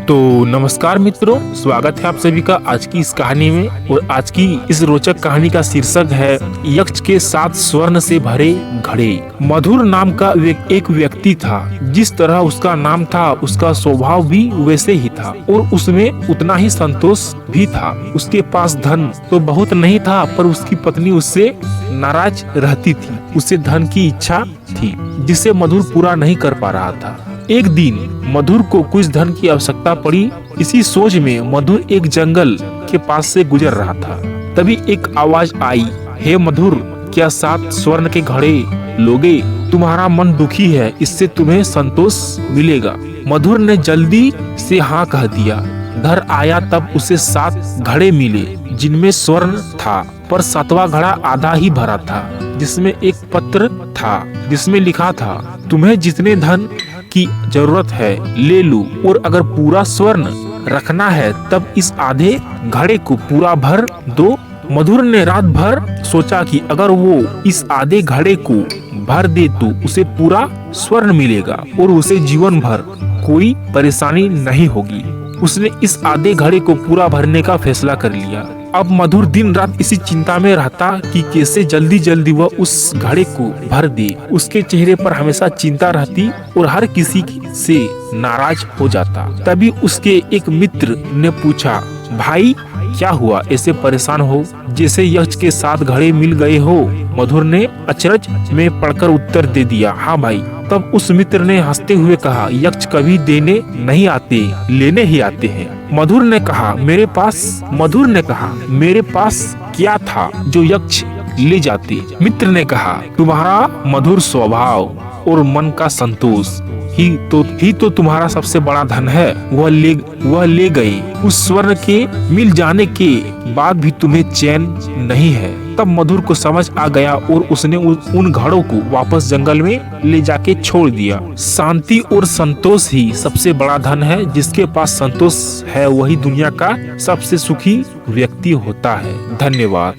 तो नमस्कार मित्रों, स्वागत है आप सभी का आज की इस कहानी में। और आज की इस रोचक कहानी का शीर्षक है यक्ष के 7 स्वर्ण से भरे घड़े। मधुर नाम का एक व्यक्ति था। जिस तरह उसका नाम था उसका स्वभाव भी वैसे ही था और उसमें उतना ही संतोष भी था। उसके पास धन तो बहुत नहीं था, पर उसकी पत्नी उससे नाराज रहती थी। उसे धन की इच्छा थी जिसे मधुर पूरा नहीं कर पा रहा था। एक दिन मधुर को कुछ धन की आवश्यकता पड़ी। इसी सोच में मधुर एक जंगल के पास से गुजर रहा था। तभी एक आवाज आई, हे मधुर, क्या 7 स्वर्ण के घड़े लोगे? तुम्हारा मन दुखी है, इससे तुम्हें संतोष मिलेगा। मधुर ने जल्दी से हाँ कह दिया। घर आया तब उसे 7 घड़े मिले जिनमें स्वर्ण था, पर 7वां घड़ा आधा ही भरा था, जिसमें एक पत्र था जिसमें लिखा था, तुम्हें जितने धन की जरूरत है ले लो, और अगर पूरा स्वर्ण रखना है तब इस आधे घड़े को पूरा भर दो। मधुर ने रात भर सोचा कि अगर वो इस आधे घड़े को भर दे तो उसे पूरा स्वर्ण मिलेगा और उसे जीवन भर कोई परेशानी नहीं होगी। उसने इस आधे घड़े को पूरा भरने का फैसला कर लिया। अब मधुर दिन रात इसी चिंता में रहता कि कैसे जल्दी जल्दी वह उस घड़े को भर दे। उसके चेहरे पर हमेशा चिंता रहती और हर किसी से नाराज हो जाता। तभी उसके एक मित्र ने पूछा, भाई क्या हुआ, ऐसे परेशान हो जैसे यक्ष के 7 घड़े मिल गए हो? मधुर ने अचरज में पढ़कर उत्तर दे दिया, हाँ भाई। तब उस मित्र ने हंसते हुए कहा, यक्ष कभी देने नहीं आते, लेने ही आते हैं। मधुर ने कहा मेरे पास क्या था जो यक्ष ले जाते? मित्र ने कहा, तुम्हारा मधुर स्वभाव और मन का संतोष ही तो तुम्हारा सबसे बड़ा धन है। वह ले गए। उस स्वर्ण के मिल जाने के बाद भी तुम्हें चैन नहीं है। तब मधुर को समझ आ गया और उसने उन घड़ों को वापस जंगल में ले जाके छोड़ दिया। शांति और संतोष ही सबसे बड़ा धन है। जिसके पास संतोष है वही दुनिया का सबसे सुखी व्यक्ति होता है। धन्यवाद।